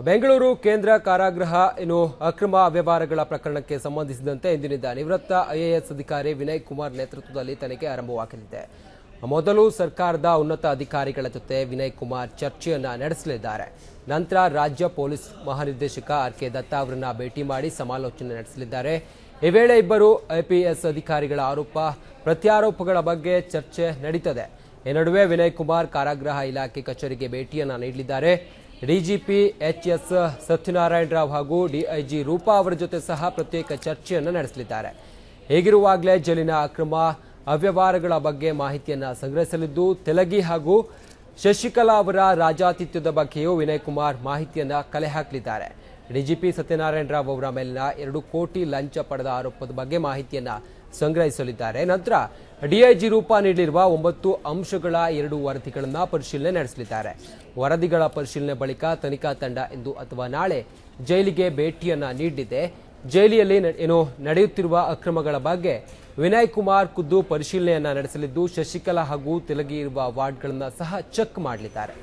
ಬೆಂಗಳೂರು ಕೇಂದ್ರ ಕಾರಾಗೃಹ ಅಕ್ರಮ ಅವ್ಯವಹಾರಗಳ ಪ್ರಕರಣಕ್ಕೆ ಸಂಬಂಧಿಸಿದಂತೆ ಇಂದಿನಿಂದ ನಿವೃತ್ತ ಐಎಎಸ್ ಅಧಿಕಾರಿ ವಿನಯ್ ಕುಮಾರ್ ನೇತೃತ್ವದಲ್ಲಿ ತನಿಖೆ ಆರಂಭವಾಗಲಿದೆ. ಮೊದಲು ಸರ್ಕಾರದ ಉನ್ನತ ಅಧಿಕಾರಿಗಳ ಜೊತೆ ವಿನಯ್ ಕುಮಾರ್ ಚರ್ಚೆಯನ್ನ ನಡೆಸಲಿದ್ದಾರೆ. ನಂತರ ರಾಜ್ಯ ಪೊಲೀಸ್ ಮಹಾನಿರ್ದೇಶಕ ಆರ್.ಕೆ. ದತ್ತಾ ಅವರನ್ನ ಭೇಟಿ ಮಾಡಿ ಸಮಾಲೋಚನೆ ನಡೆಸಲಿದ್ದಾರೆ. ಈ ವೇಳೆ ಇಬ್ಬರು ಐಪಿಎಸ್ ಅಧಿಕಾರಿಗಳ ಆರೋಪ ಪ್ರತ್ಯಾರೋಪಗಳ ಬಗ್ಗೆ ಚರ್ಚೆ ನಡೀತದೆ. ಈ ನಡುವೆ ವಿನಯ್ ಕುಮಾರ್ ಕಾರಾಗೃಹ ಇಲಾಖೆ ಕಚೇರಿಗೆ ಭೇಟಿಯನ್ನ ನೀಡಲಿದ್ದಾರೆ. ಡಿಜಿಪಿ ಎಚ್.ಎಸ್. ಸತ್ಯನಾರಾಯಣ ರಾವ್ ಹಾಗೂ ಡಿಐಜಿ ರೂಪಾ ಅವರ ಜೊತೆ ಸಹ ಪ್ರತ್ಯೇಕ ಚರ್ಚೆಯನ್ನು ನಡೆಸಲಿದ್ದಾರೆ. ಹೀಗಿರುವಾಗಲೇ ಜೈಲಿನ ಅಕ್ರಮ ಅವ್ಯವಹಾರಗಳ ಬಗ್ಗೆ ಮಾಹಿತಿಯನ್ನ ಸಂಗ್ರಹಿಸಲಿದ್ದು, ತೆಲಗಿ ಹಾಗೂ ಶಶಿಕಲಾ ಅವರ ರಾಜಾತಿಥ್ಯದ ಬಗ್ಗೆಯೂ ವಿನಯ್ ಕುಮಾರ್ ಮಾಹಿತಿಯನ್ನ ಕಲೆ ಹಾಕಲಿದ್ದಾರೆ. ಡಿಜಿಪಿ ಸತ್ಯನಾರಾಯಣ ರಾವ್ ಅವರ ಮೇಲಿನ 2 ಕೋಟಿ ಲಂಚ ಪಡೆದ ಆರೋಪದ ಬಗ್ಗೆ ಮಾಹಿತಿಯನ್ನ ಸಂಗ್ರಹಿಸಲಿದ್ದಾರೆ. ನಂತರ ಡಿಐಜಿ ರೂಪಾ ನೀಡಿರುವ 9 ಅಂಶಗಳ 2 ವರದಿಗಳನ್ನು ಪರಿಶೀಲನೆ ನಡೆಸಲಿದ್ದಾರೆ. ವರದಿಗಳ ಪರಿಶೀಲನೆ ಬಳಿಕ ತನಿಖಾ ತಂಡ ಇಂದು ಅಥವಾ ನಾಳೆ ಜೈಲಿಗೆ ಭೇಟಿಯನ್ನ ನೀಡಿದೆ. ಜೈಲಿನಲ್ಲಿ ನಡೆಯುತ್ತಿರುವ ಅಕ್ರಮಗಳ ಬಗ್ಗೆ ವಿನಯ್ ಕುಮಾರ್ ಖುದ್ದು ಪರಿಶೀಲನೆಯನ್ನ ನಡೆಸಲಿದ್ದು, ಶಶಿಕಲಾ ಹಾಗೂ ತೆಲಗಿ ಇರುವ ವಾರ್ಡ್ಗಳನ್ನು ಸಹ ಚೆಕ್ ಮಾಡಲಿದ್ದಾರೆ.